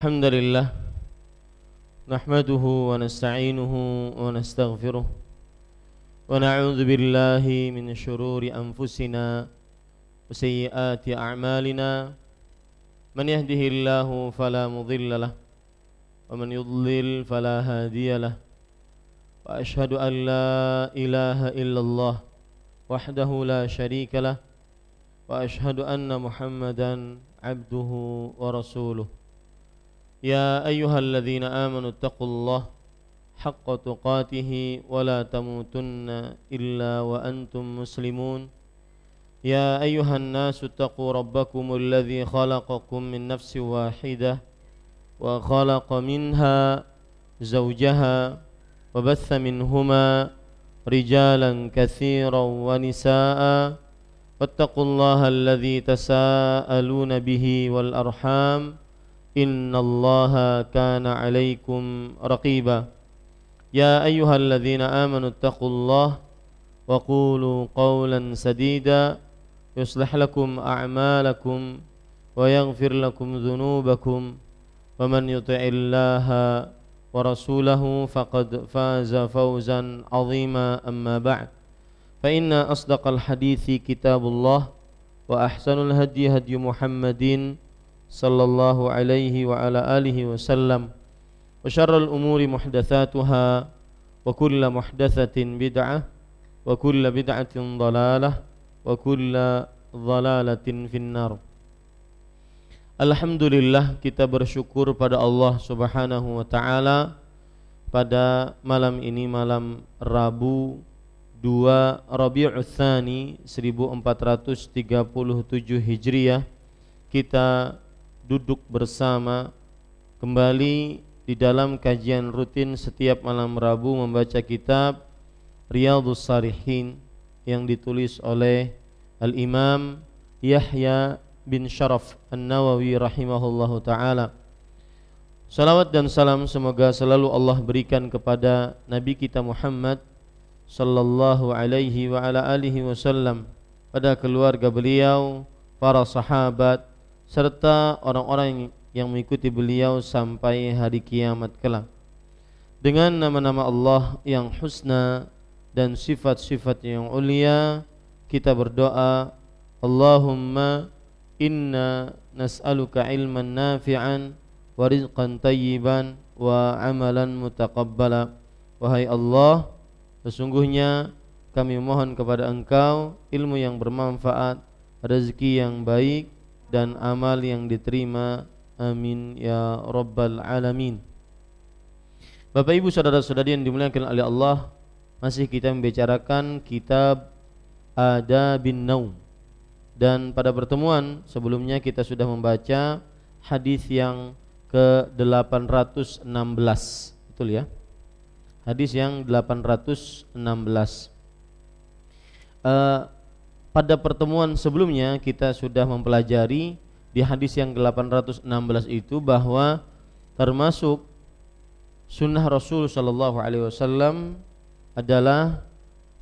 الحمد لله نحمده ونستعينه ونستغفره ونعوذ بالله من شرور أنفسنا وسيئات أعمالنا من يهده الله فلا مضل له ومن يضلل فلا هادي له وأشهد أن لا إله إلا الله وحده لا شريك له وأشهد أن محمدا عبده ورسوله يا أيها الذين آمنوا اتقوا الله حق تقاته ولا تموتن إلا وأنتم مسلمون يا أيها الناس اتقوا ربكم الذي خلقكم من نفس واحدة وخلق منها زوجها وبث منهما رجالا كثيرا ونساء واتقوا الله الذي تساءلون به والأرحام إن الله كان عليكم رقيبا يا أيها الذين آمنوا اتقوا الله وقولوا قولا سديدا يصلح لكم أعمالكم ويغفر لكم ذنوبكم ومن يطع الله ورسوله فقد فاز فوزا عظيما أما بعد فإن أصدق الحديث كتاب الله وأحسن الهدي هدي محمد صلى الله عليه وعلى آله وسلم وشر الأمور محدثاتها وكل محدثة بدعة وكل بدعة ضلالة وكل ضلالة في النار. Alhamdulillah, kita bersyukur pada Allah Subhanahu wa taala pada malam ini, malam Rabu 2 Rabiul Tsani 1437 Hijriah, kita duduk bersama kembali di dalam kajian rutin setiap malam Rabu membaca kitab Riyadhus Shalihin yang ditulis oleh Al-Imam Yahya bin Sharaf An-Nawawi rahimahullahu ta'ala. Salawat dan salam semoga selalu Allah berikan kepada Nabi kita Muhammad sallallahu alaihi wa ala alihi wasallam, pada keluarga beliau, para sahabat, serta orang-orang yang mengikuti beliau sampai hari kiamat kelak. Dengan nama-nama Allah yang husna dan sifat-sifat yang ulia, kita berdoa, Allahumma inna nas'aluka ilman nafi'an wa rizqan tayyiban wa amalan mutaqabbala. Wahai Allah, sesungguhnya kami mohon kepada Engkau ilmu yang bermanfaat, rezeki yang baik, dan amal yang diterima. Amin ya rabbal alamin. Bapak ibu saudara-saudari yang dimuliakan oleh Allah, masih kita membicarakan kitab Adabin Naum, dan pada pertemuan sebelumnya kita sudah membaca hadis yang ke-816, betul ya? Hadis yang 816. Pada pertemuan sebelumnya kita sudah mempelajari di hadis yang 816 itu bahwa termasuk sunnah Rasul sallallahu alaihi wasallam adalah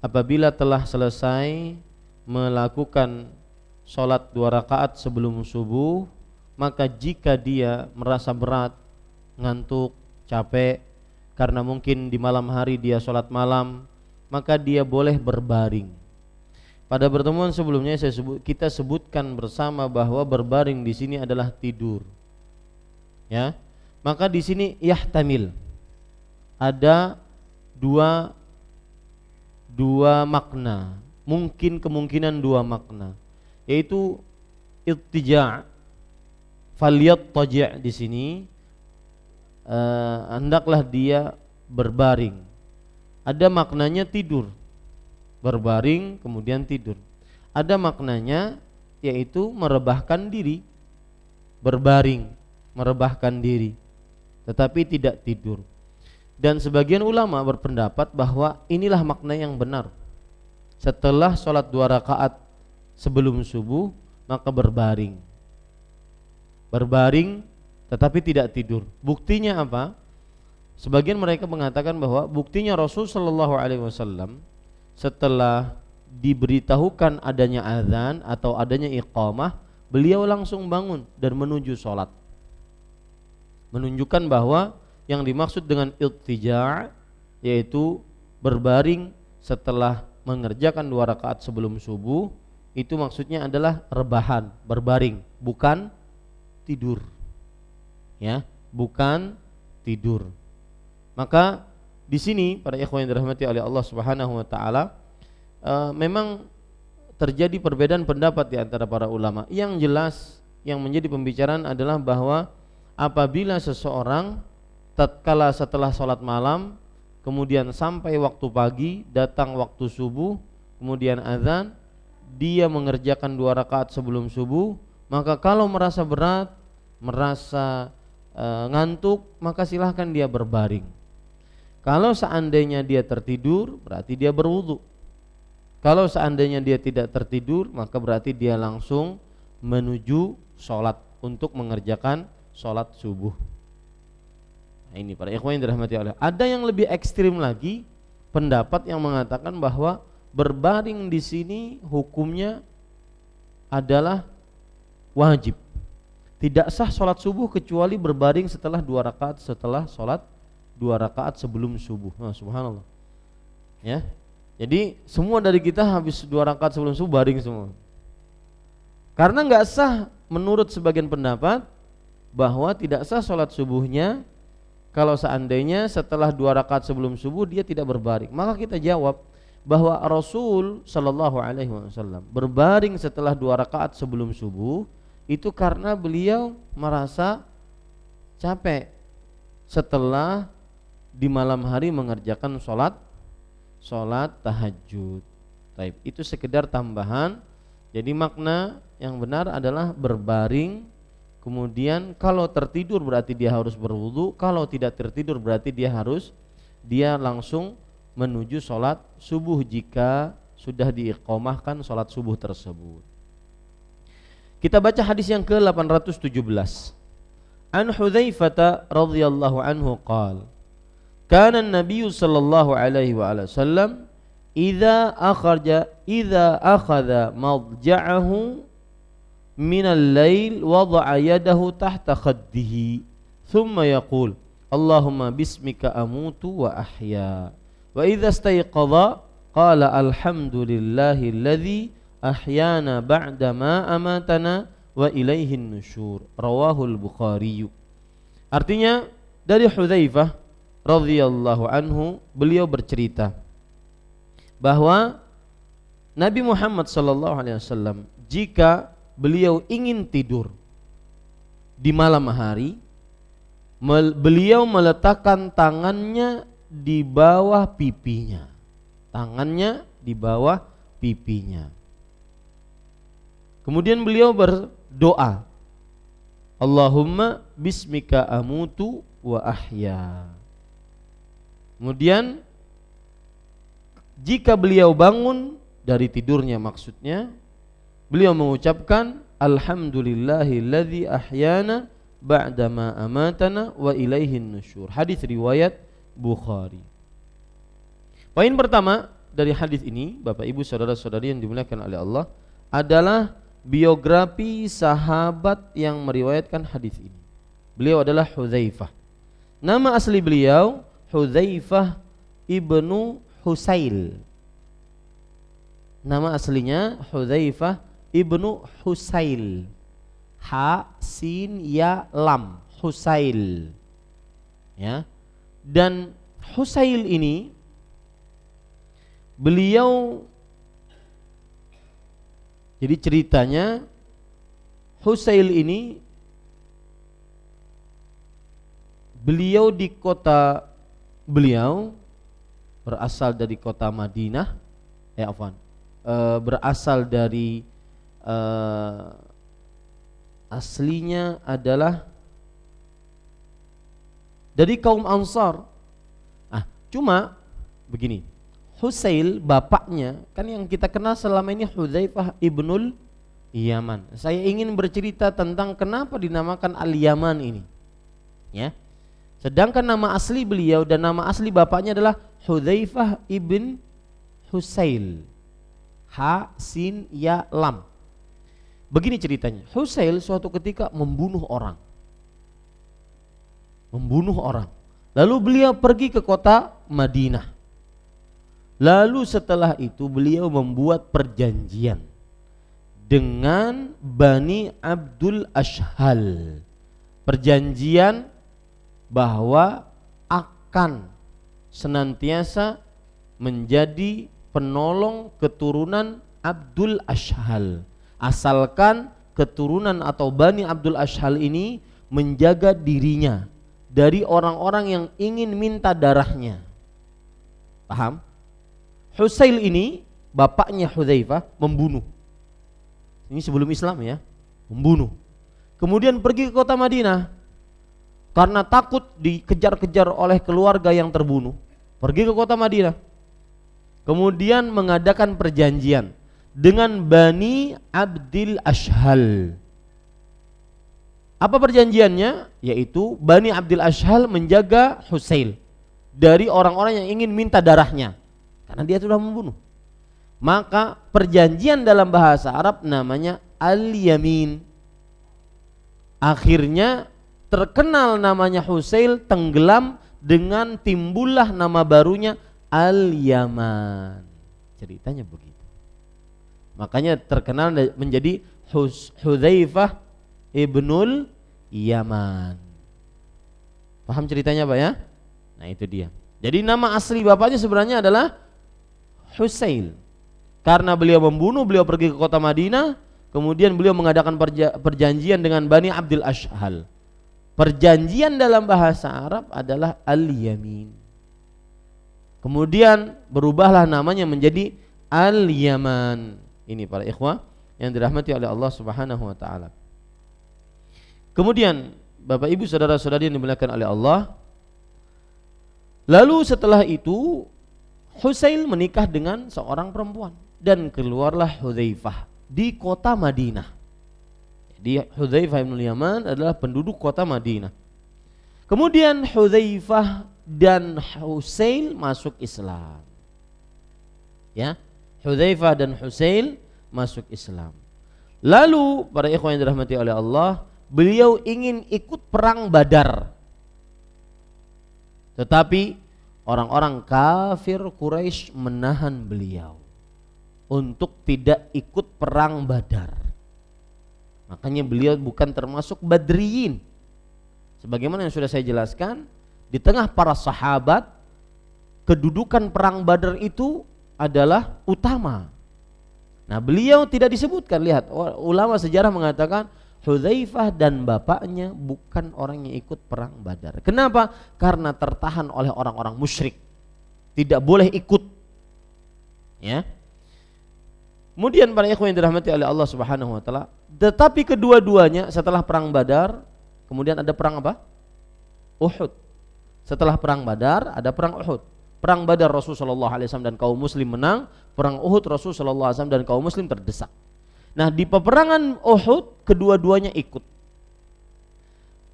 apabila telah selesai melakukan sholat 2 rakaat sebelum subuh, maka jika dia merasa berat, ngantuk, capek karena mungkin di malam hari dia sholat malam, maka dia boleh berbaring. Pada pertemuan sebelumnya kita sebutkan bersama bahwa berbaring di sini adalah tidur. Ya. Maka di sini yahtamil. Ada dua makna. Kemungkinan dua makna. Yaitu ittija', falyattaji' di sini hendaklah dia berbaring. Ada maknanya tidur. Berbaring kemudian tidur. Ada maknanya yaitu merebahkan diri. Berbaring, merebahkan diri, tetapi tidak tidur. Dan sebagian ulama berpendapat bahwa inilah makna yang benar. Setelah sholat 2 rakaat sebelum subuh, maka berbaring. Berbaring tetapi tidak tidur. Buktinya apa? Sebagian mereka mengatakan bahwa buktinya Rasul sallallahu alaihi wasallam setelah diberitahukan adanya azan atau adanya iqamah, beliau langsung bangun dan menuju sholat. menunjukkan bahwa yang dimaksud dengan iltija' yaitu berbaring setelah mengerjakan 2 rakaat sebelum subuh, itu maksudnya adalah rebahan, berbaring, bukan tidur. Ya, bukan tidur. Maka di sini para ikhwan yang dirahmati oleh Allah Subhanahu wa taala, memang terjadi perbedaan pendapat di antara para ulama. Yang jelas yang menjadi pembicaraan adalah bahwa apabila seseorang tatkala setelah sholat malam kemudian sampai waktu pagi, datang waktu subuh, kemudian azan, dia mengerjakan 2 rakaat sebelum subuh, maka kalau merasa berat, merasa ngantuk, maka silahkan dia berbaring. Kalau seandainya dia tertidur, berarti dia berwudu. Kalau seandainya dia tidak tertidur, maka berarti dia langsung menuju sholat untuk mengerjakan sholat subuh. Nah, ini para ikhwan yang dirahmati Allah. Ada yang lebih ekstrim lagi, pendapat yang mengatakan bahwa berbaring di sini hukumnya adalah wajib. Tidak sah sholat subuh kecuali berbaring setelah 2 rakaat setelah sholat 2 rakaat sebelum subuh. Nah, subhanallah. Ya. Jadi semua dari kita habis 2 rakaat sebelum subuh baring semua. Karena enggak sah menurut sebagian pendapat bahwa tidak sah sholat subuhnya kalau seandainya setelah 2 rakaat sebelum subuh dia tidak berbaring. Maka kita jawab bahwa Rasul sallallahu alaihi wasallam berbaring setelah 2 rakaat sebelum subuh itu karena beliau merasa capek setelah di malam hari mengerjakan sholat tahajud. Taib. Itu sekedar tambahan. Jadi makna yang benar adalah berbaring, kemudian kalau tertidur berarti dia harus berwudu, kalau tidak tertidur berarti dia langsung menuju sholat subuh jika sudah diiqomahkan sholat subuh tersebut. Kita baca hadis yang ke-817. An Hudzaifah radhiyallahu anhu qala kana an-nabiy sallallahu alaihi wa sallam idza akhadha madja'ahu min al-lail wada'a yadahu tahta khaddihi thumma yaqul Allahumma bismika amutu wa ahya wa idza istayqadha qala alhamdulillahi alladhi ahyana ba'da ma amatana wa ilaihin nusyur. Rawahul Bukhari. Artinya dari Hudzaifah radhiyallahu anhu, beliau bercerita bahwa Nabi Muhammad sallallahu alaihi wasallam jika beliau ingin tidur di malam hari, beliau meletakkan tangannya di bawah pipinya. Tangannya di bawah pipinya. Kemudian beliau berdoa, Allahumma bismika amutu wa ahya. Kemudian jika beliau bangun dari tidurnya, maksudnya beliau mengucapkan alhamdulillahilladzi ahyana ba'da ma amatana wa ilaihin nusyur. Hadis riwayat Bukhari. Poin pertama dari hadis ini, Bapak Ibu saudara-saudari yang dimuliakan oleh Allah, adalah biografi sahabat yang meriwayatkan hadis ini. Beliau adalah Hudzaifah. Nama asli beliau Hudzaifah ibnu Husail. Nama aslinya Hudzaifah ibnu Husail. Ha sin ya lam, Husail. Ya. Dan Husail ini beliau, jadi ceritanya Husail ini beliau di kota beliau berasal dari kota Madinah, berasal dari aslinya adalah dari kaum Ansar. Cuma begini, Husail bapaknya kan yang kita kenal selama ini Hudzaifah ibnul Yaman. Saya ingin bercerita tentang kenapa dinamakan Al-Yaman ini. Ya. Sedangkan nama asli beliau dan nama asli bapaknya adalah Hudzaifah ibn Husail. Ha sin ya lam. Begini ceritanya. Husail suatu ketika membunuh orang. membunuh orang. Lalu beliau pergi ke kota Madinah. Lalu setelah itu beliau membuat perjanjian dengan Bani Abdul Ashhal. Perjanjian bahwa akan senantiasa menjadi penolong keturunan Abdul Ashhal, asalkan keturunan atau Bani Abdul Ashhal ini menjaga dirinya dari orang-orang yang ingin minta darahnya. Paham? Husail ini bapaknya Hudzaifah membunuh. Ini sebelum Islam ya, membunuh. Kemudian pergi ke kota Madinah karena takut dikejar-kejar oleh keluarga yang terbunuh. Pergi ke kota Madinah. Kemudian mengadakan perjanjian dengan Bani Abdul Ashhal. Apa perjanjiannya? Yaitu Bani Abdul Ashhal menjaga Husail dari orang-orang yang ingin minta darahnya, karena dia sudah membunuh. Maka perjanjian dalam bahasa Arab namanya al-yamin. Akhirnya terkenal namanya Husail tenggelam dengan timbullah nama barunya Al-Yaman. Ceritanya begitu. Makanya terkenal menjadi Hudzaifah ibnul Yaman. Paham ceritanya Pak ya? Nah itu dia. Jadi nama asli bapaknya sebenarnya adalah Husail. Karena beliau membunuh, beliau pergi ke kota Madinah, kemudian beliau mengadakan perjanjian dengan Bani Abdul Ashhal. Perjanjian dalam bahasa Arab adalah Al-Yamin. Kemudian berubahlah namanya menjadi Al-Yaman. Ini para ikhwah yang dirahmati oleh Allah Subhanahu wa taala. Kemudian Bapak Ibu saudara-saudari yang dimuliakan oleh Allah, lalu setelah itu Husail menikah dengan seorang perempuan dan keluarlah Hudzaifah di kota Madinah. Jadi Hudzaifah bin Yaman adalah penduduk kota Madinah. Kemudian Hudzaifah dan Husail masuk Islam. Ya, Hudzaifah dan Husail masuk Islam. Lalu para ikhwan yang dirahmati oleh Allah, beliau ingin ikut perang Badar. Tetapi orang-orang kafir Quraisy menahan beliau untuk tidak ikut perang Badar. Makanya beliau bukan termasuk Badriyin. Sebagaimana yang sudah saya jelaskan, di tengah para sahabat kedudukan perang Badar itu adalah utama. Nah, beliau tidak disebutkan. Lihat, ulama sejarah mengatakan Hudzaifah dan bapaknya bukan orang yang ikut perang Badar. Kenapa? Karena tertahan oleh orang-orang musyrik. Tidak boleh ikut. Ya. Kemudian para ikhwan yang dirahmati oleh Allah Subhanahu wa taala, tetapi kedua-duanya setelah perang Badar, kemudian ada perang apa? Uhud. Setelah perang Badar ada perang Uhud. Perang Badar Rasulullah SAW dan kaum muslim menang, perang Uhud Rasulullah SAW dan kaum muslim terdesak. Nah, di peperangan Uhud kedua-duanya ikut.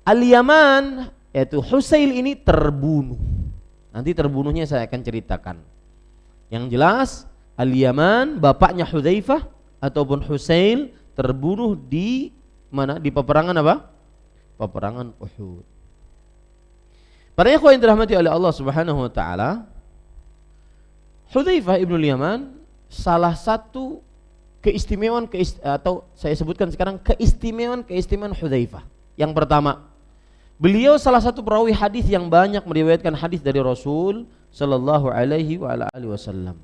Al-Yaman yaitu Husail ini terbunuh. Nanti terbunuhnya saya akan ceritakan. Yang jelas Al-Yaman bapaknya Hudzaifah ataupun Husail terbunuh di mana? Di peperangan apa? Peperangan Uhud. Para ikhwan yang dirahmati oleh Allah Subhanahu wa taala, Hudzaifah ibnul Yaman salah satu keistimewaan atau saya sebutkan sekarang keistimewaan Hudzaifah. Yang pertama, beliau salah satu perawi hadis yang banyak meriwayatkan hadis dari Rasul sallallahu alaihi wasallam.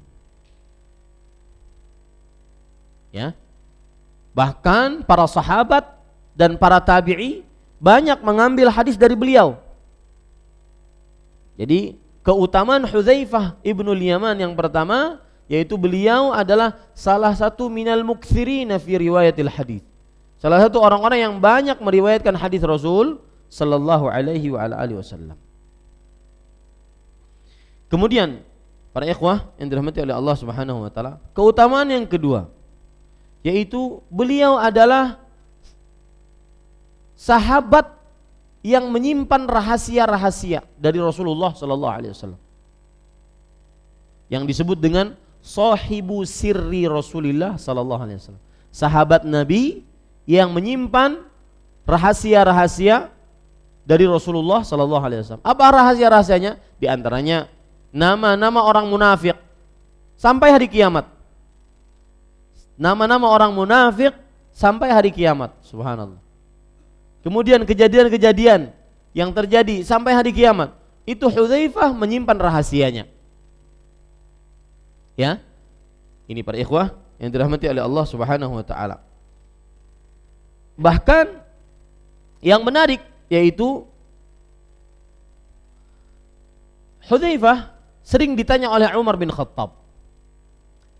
Ya. Bahkan para sahabat dan para tabi'i banyak mengambil hadis dari beliau. Jadi keutamaan Hudzaifah ibnul Yaman yang pertama yaitu beliau adalah salah satu minal muktsirina fi riwayatil hadis. Salah satu orang-orang yang banyak meriwayatkan hadis Rasul sallallahu alaihi wasallam. Kemudian para ikhwah yang dirahmati oleh Allah Subhanahu wa taala, keutamaan yang kedua yaitu beliau adalah sahabat yang menyimpan rahasia-rahasia dari Rasulullah sallallahu alaihi wasallam. Yang disebut dengan sahibu sirri Rasulillah sallallahu alaihi wasallam. Sahabat Nabi yang menyimpan rahasia-rahasia dari Rasulullah sallallahu alaihi wasallam. Apa rahasia-rahasianya? Di antaranya nama-nama orang munafik sampai hari kiamat. Nama-nama orang munafik sampai hari kiamat. Subhanallah. Kemudian kejadian-kejadian yang terjadi sampai hari kiamat, itu Hudzaifah menyimpan rahasianya. Ya. Ini para ikhwah yang dirahmati oleh Allah Subhanahu wa taala. Bahkan yang menarik yaitu Hudzaifah sering ditanya oleh Umar bin Khattab.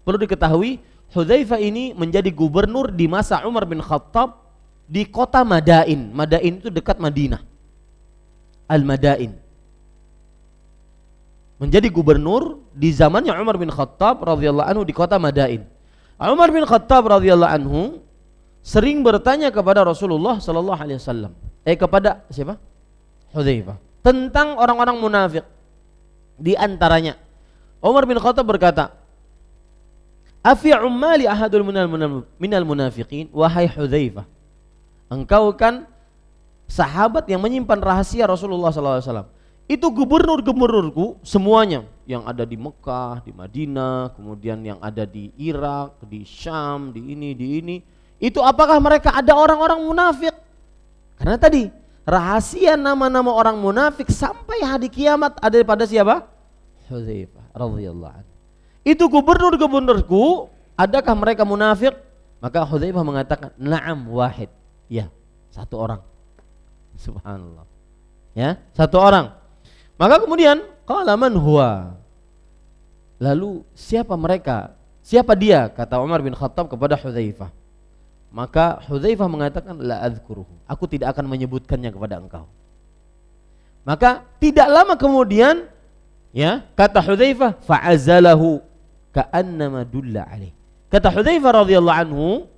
Perlu diketahui, Hudzaifah ini menjadi gubernur di masa Umar bin Khattab di kota Madain. Madain itu dekat Madinah. Al-Madain. Menjadi gubernur di zamannya Umar bin Khattab radhiyallahu anhu di kota Madain. Umar bin Khattab radhiyallahu anhu sering bertanya kepada Rasulullah sallallahu alaihi wasallam, kepada siapa? Hudzaifah, tentang orang-orang munafik. Di antaranya Umar bin Khattab berkata, "Afi ummali ahadul minal munafiqin?" Wahai Hudzaifah, engkau kan sahabat yang menyimpan rahasia Rasulullah sallallahu alaihi wasallam. Itu gubernur-gubernurku semuanya yang ada di Mekah, di Madinah, kemudian yang ada di Irak, di Syam, di ini. Itu apakah mereka ada orang-orang munafik? Karena tadi rahasia nama-nama orang munafik sampai hari kiamat ada pada siapa? Hudzaifah radhiyallahu anhu. Itu gubernur-gubernurku, adakah mereka munafik? Maka Hudzaifah mengatakan, "Na'am wahid." Ya, satu orang. Subhanallah. Ya, satu orang. Maka kemudian qala man huwa? Lalu siapa mereka? Siapa dia? Kata Umar bin Khattab kepada Hudzaifah. Maka Hudzaifah mengatakan, la adzkuruhu. Aku tidak akan menyebutkannya kepada engkau. Maka tidak lama kemudian, ya, kata Hudzaifah, fa'azalahu ka'annama dulla alaih. Kata Hudzaifah radhiyallahu anhu,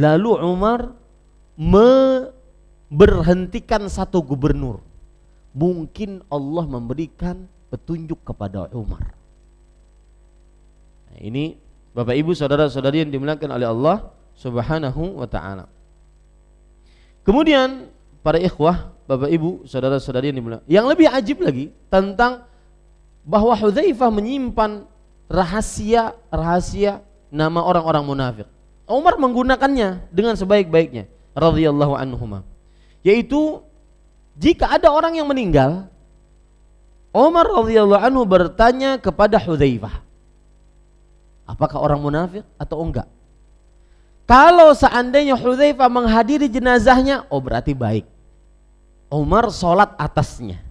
lalu Umar berhentikan satu gubernur. Mungkin Allah memberikan petunjuk kepada Umar. Nah, ini Bapak Ibu saudara-saudari yang dimuliakan oleh Allah Subhanahu wa taala. Kemudian para ikhwah, Bapak Ibu saudara-saudari yang dimuliakan, yang lebih ajib lagi tentang bahwa Hudzaifah menyimpan rahasia nama orang-orang munafik. Umar menggunakannya dengan sebaik-baiknya radhiyallahu anhuma. Yaitu jika ada orang yang meninggal, Umar radhiyallahu anhu bertanya kepada Hudzaifah, apakah orang munafik atau enggak? Kalau seandainya Hudzaifah menghadiri jenazahnya, oh berarti baik. Umar sholat atasnya.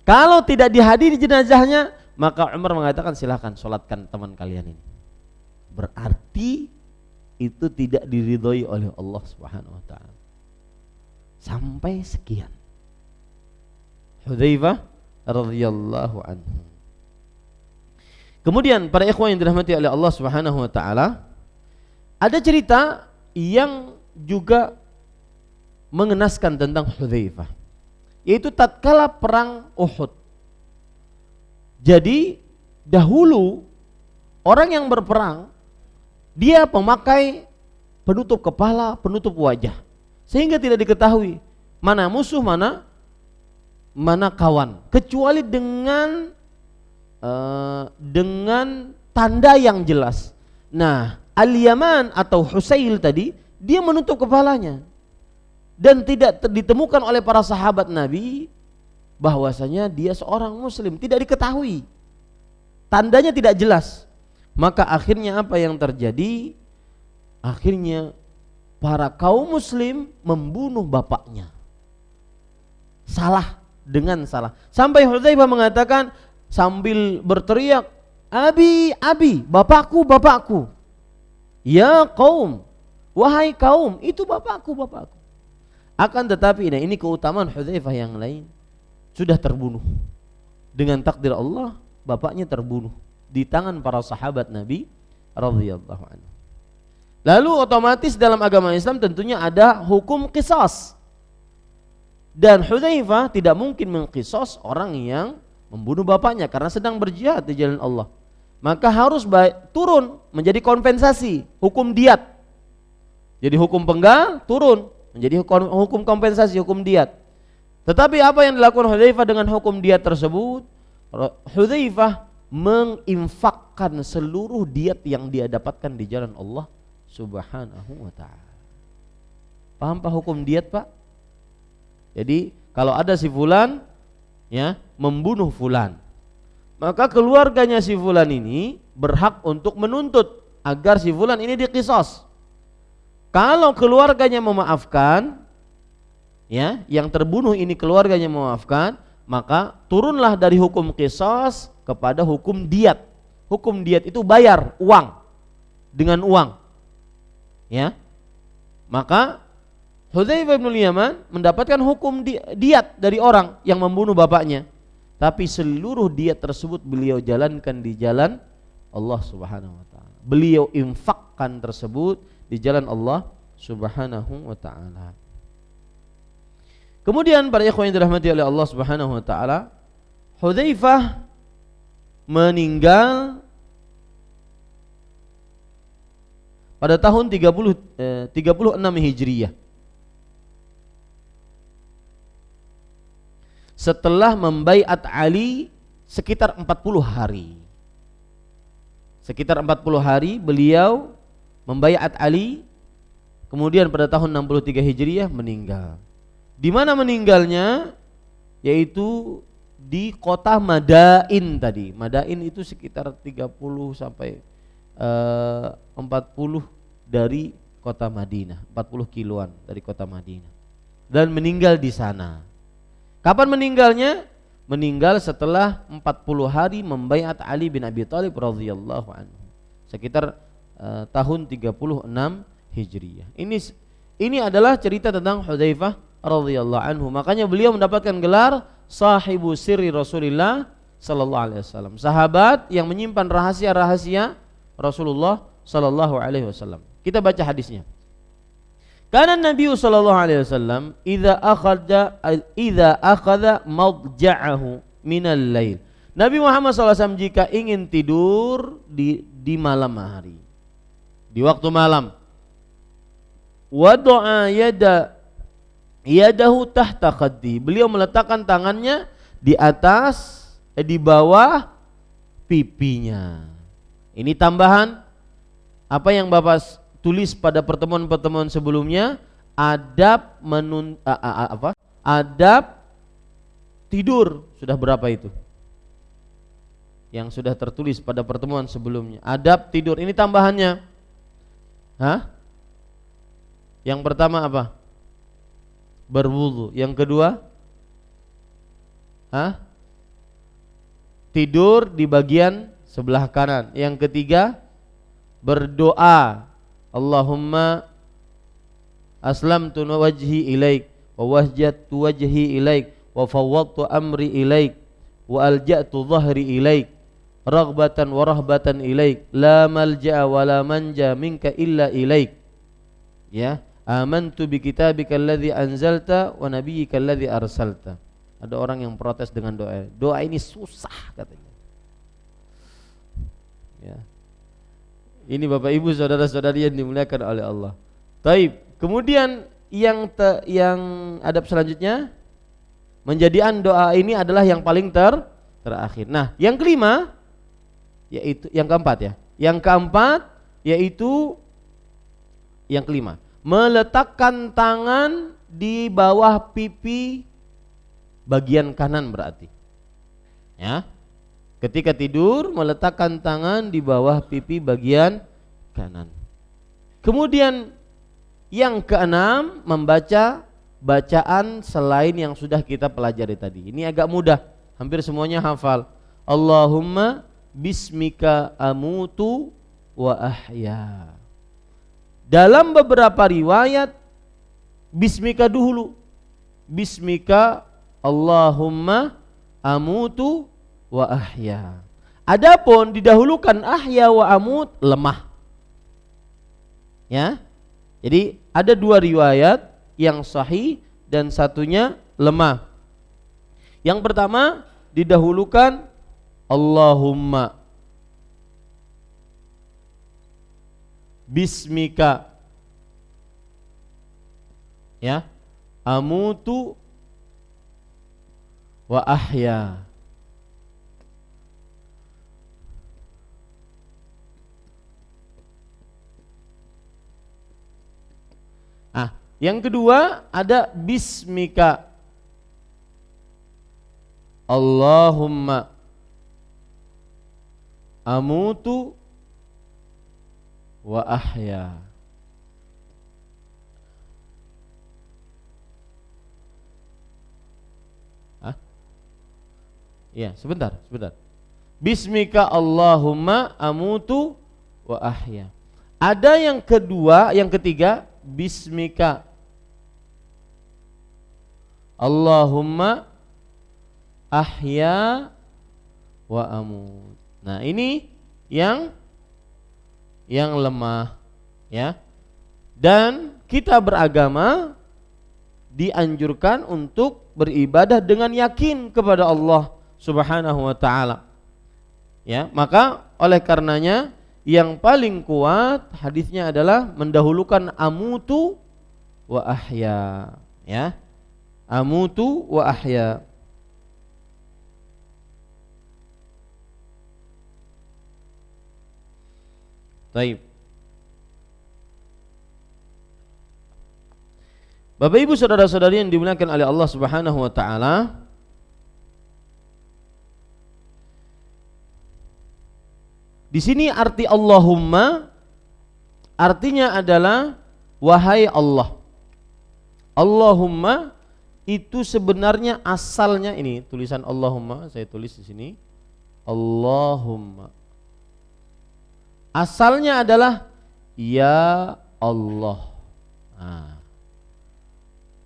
Kalau tidak dihadiri jenazahnya, maka Umar mengatakan silakan sholatkan teman kalian ini. Berarti itu tidak diridhoi oleh Allah Subhanahu wa taala. Sampai sekian. Hudzaifah radhiyallahu anhu. Kemudian para ikhwan yang dirahmati oleh Allah Subhanahu wa taala, ada cerita yang juga mengenaskan tentang Hudzaifah, yaitu tatkala perang Uhud. Jadi dahulu orang yang berperang dia memakai penutup kepala, penutup wajah, sehingga tidak diketahui mana musuh, mana kawan, kecuali dengan tanda yang jelas. Nah, Al-Yaman atau Husail tadi, dia menutup kepalanya dan tidak ditemukan oleh para sahabat Nabi bahwasanya dia seorang muslim, tidak diketahui, tandanya tidak jelas. Maka akhirnya apa yang terjadi? Akhirnya para kaum muslim membunuh bapaknya, salah dengan salah, sampai Hudzaifah mengatakan sambil berteriak, abi, abi, bapakku, bapakku. Ya kaum, wahai kaum, itu bapakku, bapakku. Akan tetapi ini keutamaan Hudzaifah yang lain, sudah terbunuh. Dengan takdir Allah, bapaknya terbunuh di tangan para sahabat Nabi radhiyallahu anhu. Lalu otomatis dalam agama Islam tentunya ada hukum qisas. Dan Hudzaifah tidak mungkin mengqisas orang yang membunuh bapaknya karena sedang berjihad di jalan Allah. Maka harus turun menjadi kompensasi, hukum diat. Jadi hukum penggal turun menjadi hukum kompensasi, hukum diat. Tetapi apa yang dilakukan Hudzaifah dengan hukum diat tersebut? Hudzaifah menginfakkan seluruh diat yang dia dapatkan di jalan Allah Subhanahu wa taala. Paham Pak hukum diat, Pak? Jadi kalau ada si fulan ya membunuh fulan, maka keluarganya si fulan ini berhak untuk menuntut agar si fulan ini diqisas. Kalau keluarganya memaafkan, ya, yang terbunuh ini keluarganya memaafkan, maka turunlah dari hukum qisas kepada hukum diat. Hukum diat itu bayar uang dengan uang. Ya. Maka Hudzaifah bin Yaman mendapatkan hukum diat dari orang yang membunuh bapaknya. Tapi seluruh diat tersebut beliau jalankan di jalan Allah Subhanahu wa taala. Beliau infakkan tersebut di jalan Allah Subhanahu wa taala. Kemudian para ikhwan yang dirahmati oleh Allah Subhanahu wa taala, Hudzaifah meninggal pada tahun 36 Hijriyah. Setelah membaiat Ali sekitar 40 hari. Sekitar 40 hari beliau membaiat Ali, kemudian pada tahun 63 Hijriyah meninggal. Di mana meninggalnya? Yaitu di kota Madain tadi. Madain itu sekitar 30 sampai 40 dari kota Madinah, 40 kiloan dari kota Madinah. Dan meninggal di sana. Kapan meninggalnya? Meninggal setelah 40 hari membaiat Ali bin Abi Thalib radhiyallahu anhu. Sekitar tahun 36 Hijriyah. Ini adalah cerita tentang Hudzaifah radhiyallahu anhu. Makanya beliau mendapatkan gelar sahibu sirri Rasulillah sallallahu alaihi wasallam. Sahabat yang menyimpan rahasia-rahasia Rasulullah sallallahu alaihi wasallam. Kita baca hadisnya. Karena Nabi sallallahu alaihi wasallam idza akhadha madja'ahu minal lail. Nabi Muhammad SAW jika ingin tidur di malam hari, di waktu malam, wada'a yadahu tahta khaddi. Beliau meletakkan tangannya di atas di bawah pipinya. Ini tambahan apa yang Bapak tulis pada pertemuan-pertemuan sebelumnya, adab adab tidur. Sudah berapa itu? Yang sudah tertulis pada pertemuan sebelumnya. Adab tidur. Ini tambahannya. Yang pertama apa? Berwudu. Yang kedua? Tidur di bagian sebelah kanan. Yang ketiga? Berdoa. Allahumma aslamtu wajhi ilaik wa wajjahtu wajhi ilaik wa fawwadtu amri ilaik wa alja'tu dhahri ilaik raghbatan wa rahbatan ilaik la malja'a wa la manja minka illa ilaik. Ya, amantu bi kitabika alladhi anzalta wa nabiyyika alladhi arsalta. Ada orang yang protes dengan doa. Doa ini susah katanya. Ya. Ini Bapak Ibu saudara-saudari yang dimuliakan oleh Allah. Taib. Kemudian yang adab selanjutnya, menjadikan doa ini adalah yang paling terakhir. Nah, yang kelima yaitu yang keempat ya. Yang keempat yaitu yang kelima, meletakkan tangan di bawah pipi bagian kanan berarti. Ya. Ketika tidur meletakkan tangan di bawah pipi bagian kanan. Kemudian yang keenam, membaca bacaan selain yang sudah kita pelajari tadi. Ini agak mudah, hampir semuanya hafal. Allahumma bismika amutu wa ahya. Dalam beberapa riwayat bismika dulu. Bismika Allahumma amutu wa ahya. Adapun didahulukan ahya wa amut lemah. Ya. Jadi ada dua riwayat yang sahih dan satunya lemah. Yang pertama didahulukan Allahumma bismika ya amutu wa ahya. Yang kedua ada bismika Allahumma amutu wa ahya. Ya, sebentar. Bismika Allahumma amutu wa ahya. Ada yang kedua, yang ketiga, bismika Allahumma ahya wa amut. Nah, ini yang lemah, ya. Dan kita beragama dianjurkan untuk beribadah dengan yakin kepada Allah Subhanahu wa taala. Ya, maka oleh karenanya yang paling kuat hadisnya adalah mendahulukan amutu wa ahya, ya. Amutu wa ahya. Baik. Bapak Ibu saudara-saudari yang dimuliakan oleh Allah Subhanahu wa taala, di sini arti Allahumma artinya adalah wahai Allah. Allahumma itu sebenarnya asalnya ini tulisan Allahumma, saya tulis di sini Allahumma. Asalnya adalah ya Allah. Nah,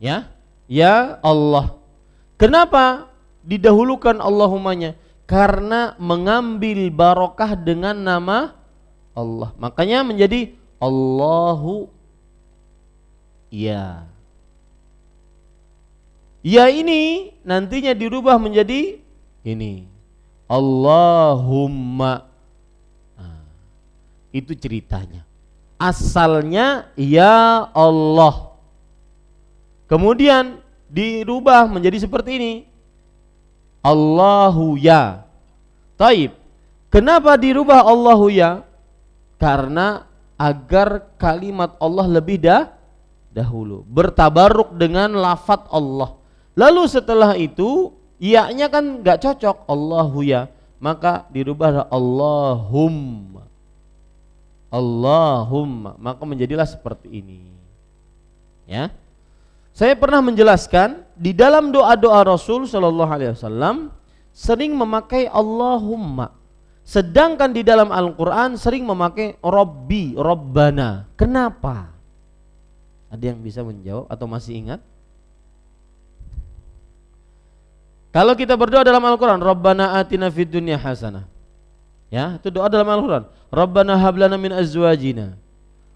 ya Allah. Kenapa didahulukan Allahummanya? Karena mengambil barokah dengan nama Allah. Makanya menjadi Allahu ya. Ya ini nantinya dirubah menjadi ini Allahumma. Nah, itu ceritanya. Asalnya ya Allah. Kemudian dirubah menjadi seperti ini Allahu ya. Taib. Kenapa dirubah Allahu ya? Karena agar kalimat Allah lebih dahulu, bertabaruk dengan lafaz Allah. Lalu setelah itu ya-nya kan enggak cocok Allahu ya, maka dirubah Allahumma. Allahumma, maka menjadilah seperti ini. Ya. Saya pernah menjelaskan di dalam doa-doa Rasul sallallahu alaihi wasallam sering memakai Allahumma. Sedangkan di dalam Al-Qur'an sering memakai Rabbi, Rabbana. Kenapa? Ada yang bisa menjawab atau masih ingat? Kalau kita berdoa dalam Al-Qur'an, Rabbana atina fid dunya hasanah. Ya, itu doa dalam Al-Qur'an. Rabbana hab lana min azwajina.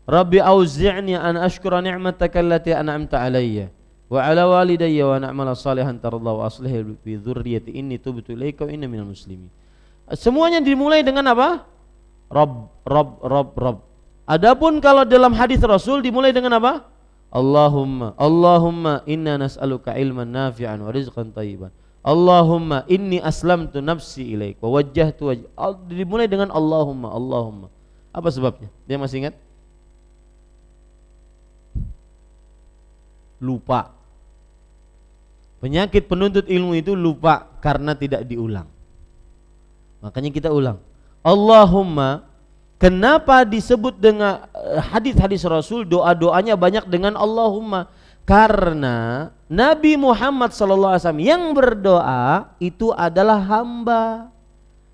Rabbi auzi'ni an ashkura ni'mataka allati an'amta 'alayya wa 'ala walidayya wa na'mala salihan tardahu wa aslih bi dzurriyyati inni tubtu ilaika wa inni minal muslimin. Semuanya dimulai dengan apa? Rabb. Adapun kalau dalam hadis Rasul dimulai dengan apa? Allahumma inna nas'aluka ilman nafi'an wa rizqan thayyiban. Allahumma inni aslamtu nafsi ilaik wa wajjahtu dimulai dengan Allahumma. Apa sebabnya? Dia masih ingat? Lupa. Penyakit penuntut ilmu itu lupa karena tidak diulang. Makanya kita ulang. Allahumma, kenapa disebut dengan hadis-hadis Rasul doa-doanya banyak dengan Allahumma? Karena Nabi Muhammad SAW yang berdoa itu adalah hamba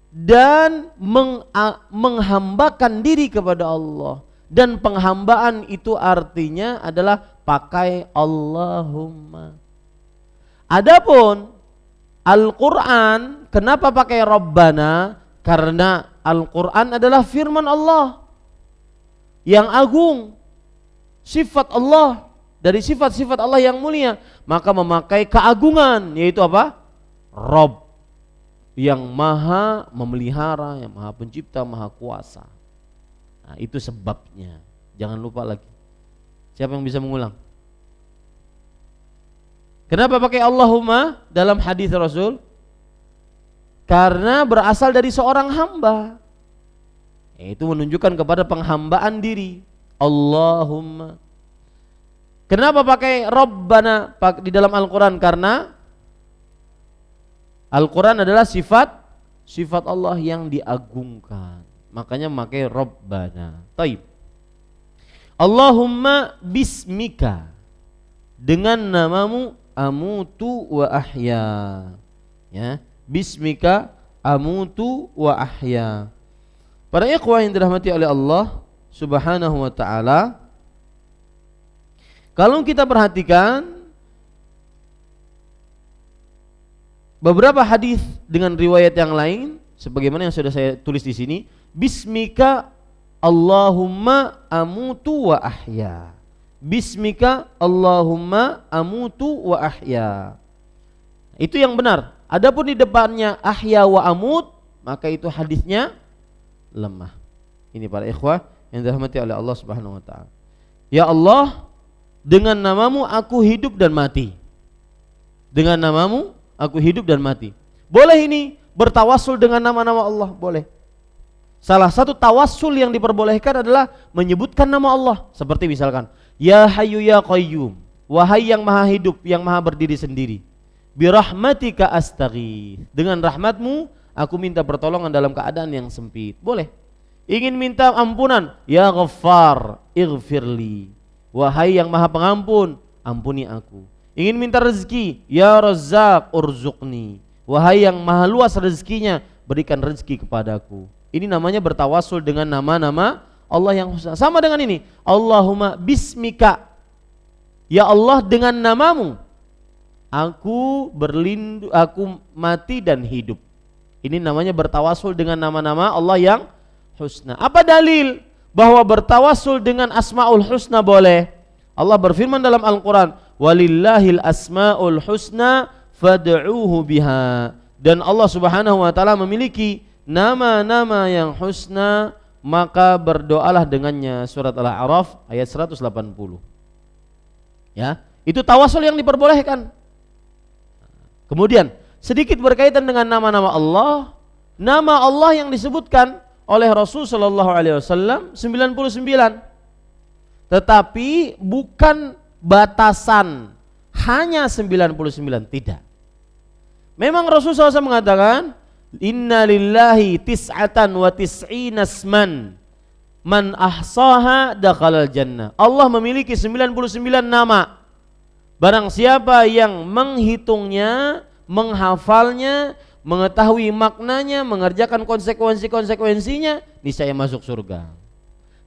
dan menghambakan diri kepada Allah. Dan penghambaan itu artinya adalah pakai Allahumma. Adapun Al-Quran, kenapa pakai Rabbana? Karena Al-Quran adalah firman Allah yang agung, sifat Allah. Dari sifat-sifat Allah yang mulia, maka memakai keagungan, yaitu apa? Rabb, yang maha memelihara, yang maha pencipta, maha kuasa. Nah, itu sebabnya. Jangan lupa lagi. Siapa yang bisa mengulang? Kenapa pakai Allahumma dalam hadis Rasul? Karena berasal dari seorang hamba. Itu menunjukkan kepada penghambaan diri. Allahumma. Kenapa pakai Rabbana di dalam Al-Quran? Karena Al-Quran adalah sifat Allah yang diagungkan. Makanya pakai Rabbana. Taib. Allahumma bismika, dengan namamu amutu wa ahya. Ya, bismika amutu wa ahya. Para ikhwah yang dirahmati oleh Allah Subhanahu wa taala, kalau kita perhatikan beberapa hadis dengan riwayat yang lain, sebagaimana yang sudah saya tulis di sini, bismika Allahumma amutu wa ahya. Bismika Allahumma amutu wa ahya. Itu yang benar. Adapun di depannya ahya wa amut, maka itu hadisnya lemah. Ini para ikhwah yang dirahmati oleh Allah Subhanahu wa taala. Ya Allah, dengan namamu aku hidup dan mati. Dengan namamu aku hidup dan mati. Boleh ini bertawassul dengan nama-nama Allah, boleh. Salah satu tawassul yang diperbolehkan adalah menyebutkan nama Allah. Seperti misalkan, Ya Hayyu Ya Qayyum, wahai yang maha hidup, yang maha berdiri sendiri. Birahmatika astaghits, dengan rahmatmu aku minta pertolongan dalam keadaan yang sempit. Boleh. Ingin minta ampunan, Ya Ghaffar ighfirli, wahai yang maha pengampun, ampuni aku. Ingin minta rezeki, Ya Razzaq urzuqni, wahai yang maha luas rezekinya, berikan rezeki kepadaku. Ini namanya bertawassul dengan nama-nama Allah yang husna. Sama dengan ini, Allahumma bismika, ya Allah dengan namamu aku berlindung, aku mati dan hidup. Ini namanya bertawassul dengan nama-nama Allah yang husna. Apa dalil bahwa bertawassul dengan asmaul husna boleh? Allah berfirman dalam Al-Quran, walillahil asmaul husna fad'uuhu biha. Dan Allah Subhanahu wa taala memiliki nama-nama yang husna, maka berdoalah dengannya. Surat Al-A'raf ayat 180. Ya, itu tawassul yang diperbolehkan. Kemudian sedikit berkaitan dengan nama-nama Allah. Nama Allah yang disebutkan oleh Rasul sallallahu alaihi wasallam 99. Tetapi bukan batasan hanya 99, tidak. Memang Rasul SAW mengatakan, Inna lillahi tis'atan wa tis'ina asman, man ahsaha dakhalal jannah. Allah memiliki 99 nama. Barang siapa yang menghitungnya, menghafalnya, mengetahui maknanya, mengerjakan konsekuensi-konsekuensinya, niscaya masuk surga.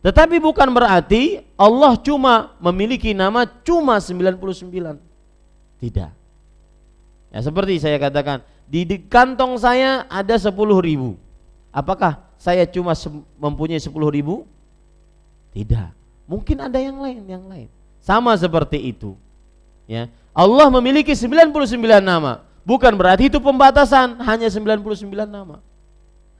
Tetapi bukan berarti Allah cuma memiliki nama cuma 99. Tidak. Ya, seperti saya katakan, di kantong saya ada 10.000. Apakah saya cuma mempunyai 10.000? Tidak. Mungkin ada yang lain. Sama seperti itu. Ya. Allah memiliki 99 nama. Bukan berarti itu pembatasan hanya 99 nama.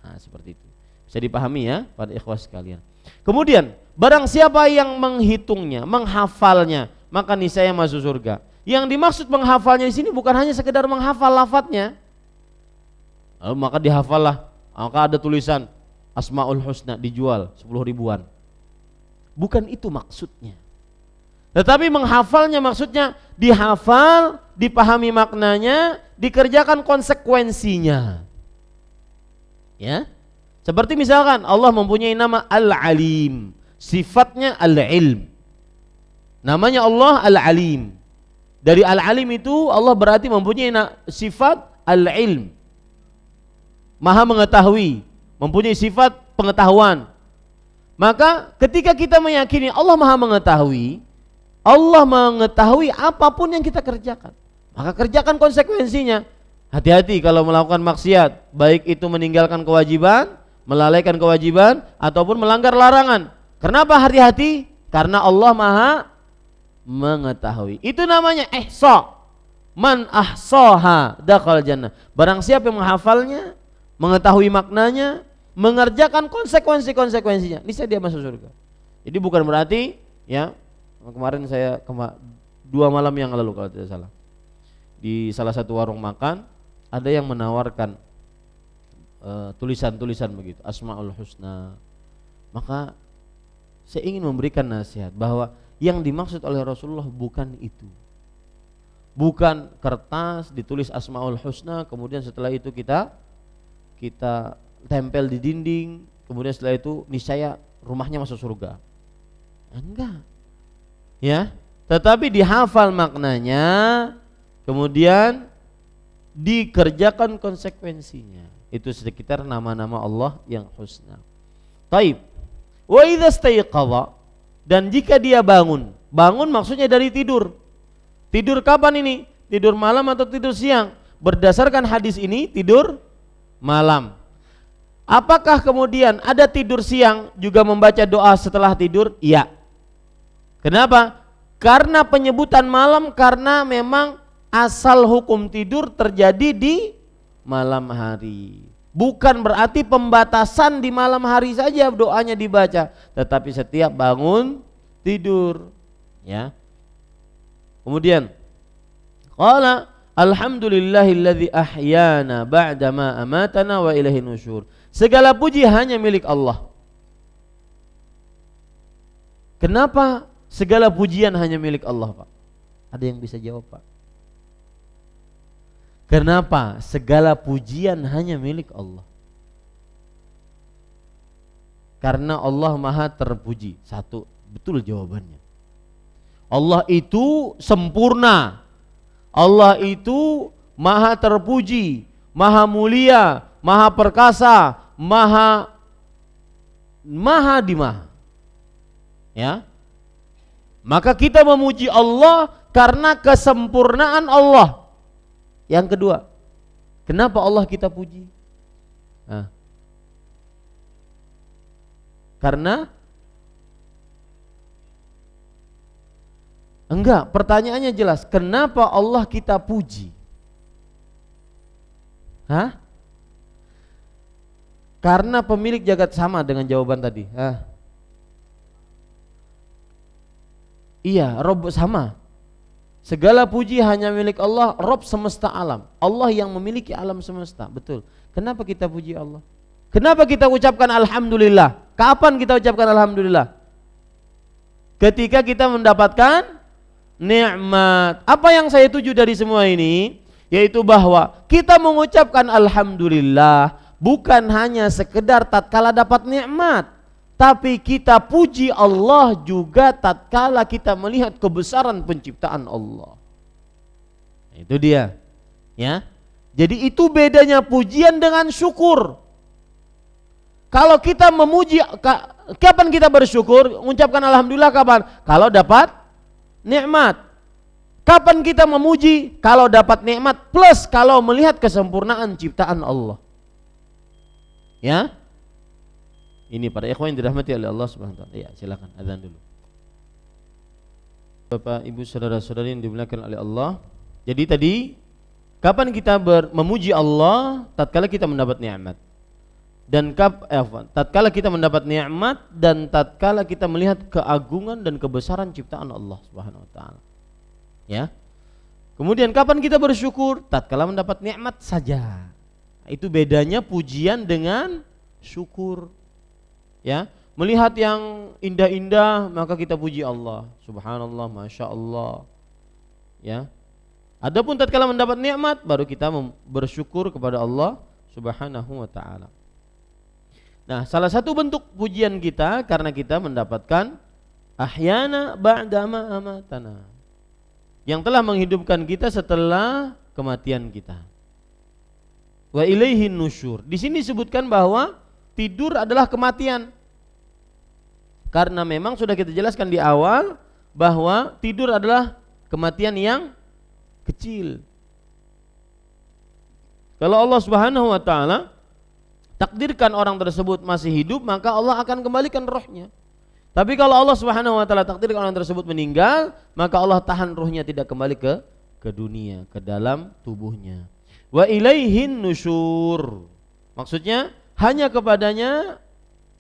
Nah, seperti itu. Bisa dipahami ya para ikhwah sekalian. Kemudian, barang siapa yang menghitungnya, menghafalnya, maka niscaya masuk surga. Yang dimaksud menghafalnya di sini bukan hanya sekedar menghafal lafadznya. Lalu maka dihafallah, maka ada tulisan Asmaul Husna dijual 10.000-an. Bukan itu maksudnya. Tetapi menghafalnya maksudnya dihafal, dipahami maknanya, dikerjakan konsekuensinya. Ya. Seperti misalkan Allah mempunyai nama Al-Alim, sifatnya Al-Ilm. Namanya Allah Al-Alim. Dari Al-Alim itu Allah berarti mempunyai sifat Al-Ilm, maha mengetahui, mempunyai sifat pengetahuan. Maka ketika kita meyakini Allah maha mengetahui, Allah mengetahui apapun yang kita kerjakan, maka kerjakan konsekuensinya. Hati-hati kalau melakukan maksiat, baik itu meninggalkan kewajiban, melalaikan kewajiban, ataupun melanggar larangan. Kenapa hati-hati? Karena Allah maha mengetahui. Itu namanya ihsa. Man ahsaha dakhala jannah. Barang siapa yang menghafalnya, mengetahui maknanya, mengerjakan konsekuensi-konsekuensinya, niscaya dia masuk surga. Jadi bukan berarti ya, kemarin saya 2 malam yang lalu kalau tidak salah, di salah satu warung makan ada yang menawarkan tulisan-tulisan begitu, Asmaul Husna. Maka saya ingin memberikan nasihat bahwa yang dimaksud oleh Rasulullah bukan itu. Bukan kertas ditulis Asmaul Husna, kemudian setelah itu kita tempel di dinding, kemudian setelah itu niscaya rumahnya masuk surga. Enggak. Ya, tetapi dihafal maknanya, kemudian dikerjakan konsekuensinya. Itu sekitar nama-nama Allah yang husna. Taib. Wa idza staiqadha, dan jika dia bangun maksudnya dari tidur. Tidur kapan ini? Tidur malam atau tidur siang? Berdasarkan hadis ini tidur malam. Apakah kemudian ada tidur siang juga membaca doa setelah tidur? Iya. Kenapa? Karena penyebutan malam karena memang asal hukum tidur terjadi di malam hari. Bukan berarti pembatasan di malam hari saja doanya dibaca, tetapi setiap bangun tidur, ya. Kemudian qala alhamdulillahilladzi ahyana ba'da ma amatana wa ilaihin nusyur. Segala puji hanya milik Allah. Kenapa segala pujian hanya milik Allah, Pak? Ada yang bisa jawab, Pak? Kenapa segala pujian hanya milik Allah? Karena Allah Maha terpuji. Satu, betul jawabannya. Allah itu sempurna. Allah itu Maha terpuji, Maha mulia, Maha perkasa, Maha di maha. Ya. Maka kita memuji Allah karena kesempurnaan Allah. Yang kedua, kenapa Allah kita puji? Nah, karena enggak, pertanyaannya jelas. Kenapa Allah kita puji? Hah? Karena pemilik jagat, sama dengan jawaban tadi. Iya, Rabb sama. Segala puji hanya milik Allah, Rabb semesta alam. Allah yang memiliki alam semesta, betul. Kenapa kita puji Allah? Kenapa kita ucapkan alhamdulillah? Kapan kita ucapkan alhamdulillah? Ketika kita mendapatkan nikmat. Apa yang saya tuju dari semua ini? Yaitu bahwa kita mengucapkan alhamdulillah bukan hanya sekedar tatkala dapat nikmat, tapi kita puji Allah juga tatkala kita melihat kebesaran penciptaan Allah. Itu dia, ya. Jadi itu bedanya pujian dengan syukur. Kalau kita memuji, kapan kita bersyukur? Mengucapkan alhamdulillah kapan? Kalau dapat nikmat. Kapan kita memuji? Kalau dapat nikmat plus kalau melihat kesempurnaan ciptaan Allah. Ya. Ini para ikhwan yang dirahmati oleh Allah Subhanahu wa taala. Ya, silakan azan dulu. Bapak, Ibu, saudara-saudari yang dimuliakan oleh Allah. Jadi tadi kapan kita memuji Allah? Tatkala kita mendapat nikmat. Dan tatkala kita mendapat nikmat dan tatkala kita melihat keagungan dan kebesaran ciptaan Allah Subhanahu wa taala. Ya. Kemudian kapan kita bersyukur? Tatkala mendapat nikmat saja. Itu bedanya pujian dengan syukur. Ya, melihat yang indah-indah maka kita puji Allah. Subhanallah, masya Allah. Ya. Adapun tatkala mendapat nikmat baru kita bersyukur kepada Allah Subhanahu wa taala. Nah, salah satu bentuk pujian kita karena kita mendapatkan ahyana ba'da ma amatana, yang telah menghidupkan kita setelah kematian kita. Wa ilaihin nusyur. Di sini disebutkan bahwa tidur adalah kematian. Karena memang sudah kita jelaskan di awal bahwa tidur adalah kematian yang kecil. Kalau Allah Subhanahu wa taala takdirkan orang tersebut masih hidup, maka Allah akan kembalikan rohnya. Tapi kalau Allah Subhanahu wa taala takdirkan orang tersebut meninggal, maka Allah tahan rohnya tidak kembali ke dunia, ke dalam tubuhnya. Wa ilaihin nusyur. Maksudnya hanya kepadanya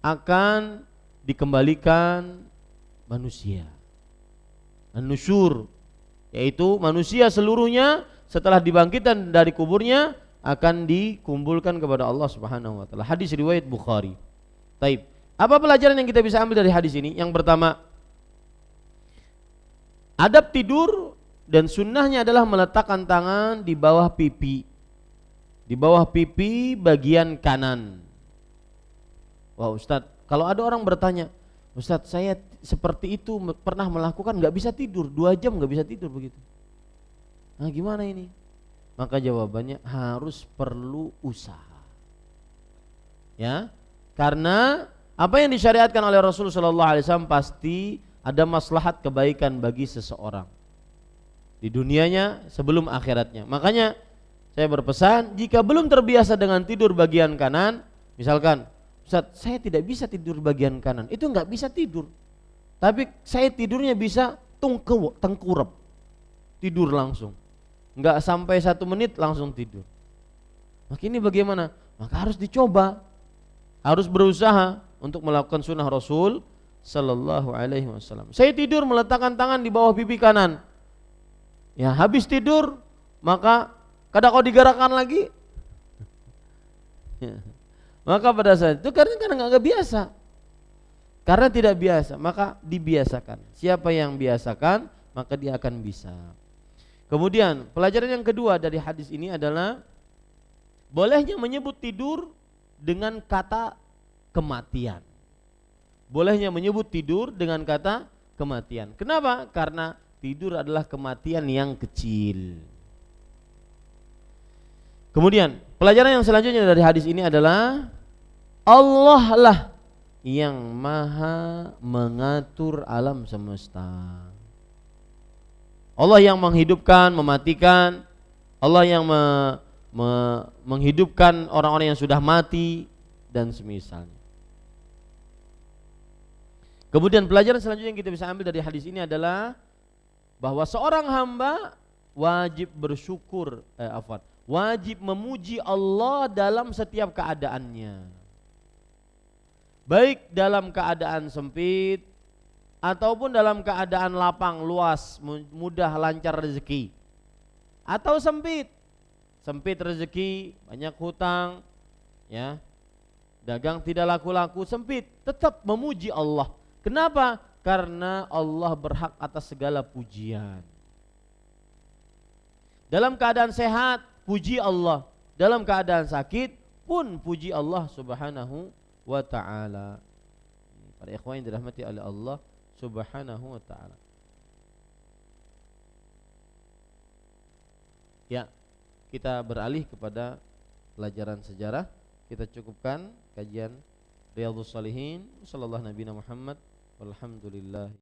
akan dikembalikan manusia. An-nusyur, yaitu manusia seluruhnya setelah dibangkitkan dari kuburnya akan dikumpulkan kepada Allah Subhanahu wa taala. Hadis riwayat Bukhari. Taib. Apa pelajaran yang kita bisa ambil dari hadis ini? Yang pertama, adab tidur dan sunnahnya adalah meletakkan tangan di bawah pipi. Di bawah pipi bagian kanan. Wah Ustadz, kalau ada orang bertanya, Ustadz saya seperti itu pernah melakukan, nggak bisa tidur, 2 jam nggak bisa tidur begitu. Nah gimana ini? Maka jawabannya harus perlu usaha. Ya, karena apa yang disyariatkan oleh Rasul Shallallahu Alaihi Wasallam pasti ada maslahat kebaikan bagi seseorang di dunianya sebelum akhiratnya. Makanya saya berpesan, jika belum terbiasa dengan tidur bagian kanan, misalkan, Ustaz, saya tidak bisa tidur bagian kanan, itu nggak bisa tidur. Tapi saya tidurnya bisa tengkurap, tidur langsung. Nggak sampai 1 menit langsung tidur. Maka ini bagaimana? Maka harus dicoba, harus berusaha untuk melakukan sunnah Rasul Sallallahu Alaihi Wasallam. Saya tidur meletakkan tangan di bawah pipi kanan. Ya, habis tidur maka kada kau digerakkan lagi. Maka pada saat itu karena nggak biasa. Karena tidak biasa, maka dibiasakan. Siapa yang biasakan, maka dia akan bisa. Kemudian pelajaran yang kedua dari hadis ini adalah bolehnya menyebut tidur dengan kata kematian. Bolehnya menyebut tidur dengan kata kematian. Kenapa? Karena tidur adalah kematian yang kecil. Kemudian pelajaran yang selanjutnya dari hadis ini adalah Allah lah yang maha mengatur alam semesta. Allah yang menghidupkan, mematikan. Allah yang menghidupkan orang-orang yang sudah mati dan semisalnya. Kemudian pelajaran selanjutnya yang kita bisa ambil dari hadis ini adalah bahwa seorang hamba wajib bersyukur, wajib memuji Allah dalam setiap keadaannya. Baik dalam keadaan sempit ataupun dalam keadaan lapang, luas, mudah, lancar rezeki. Atau sempit rezeki, banyak hutang, ya, dagang tidak laku-laku, sempit, tetap memuji Allah. Kenapa? Karena Allah berhak atas segala pujian. Dalam keadaan sehat, puji Allah. Dalam keadaan sakit pun puji Allah Subhanahu wa ta'ala. Para ikhwan yang dirahmati oleh Allah Subhanahu wa ta'ala. Ya, kita beralih kepada pelajaran sejarah. Kita cukupkan kajian Riyadhus Shalihin. Sallallahu Nabi Muhammad. Walhamdulillah.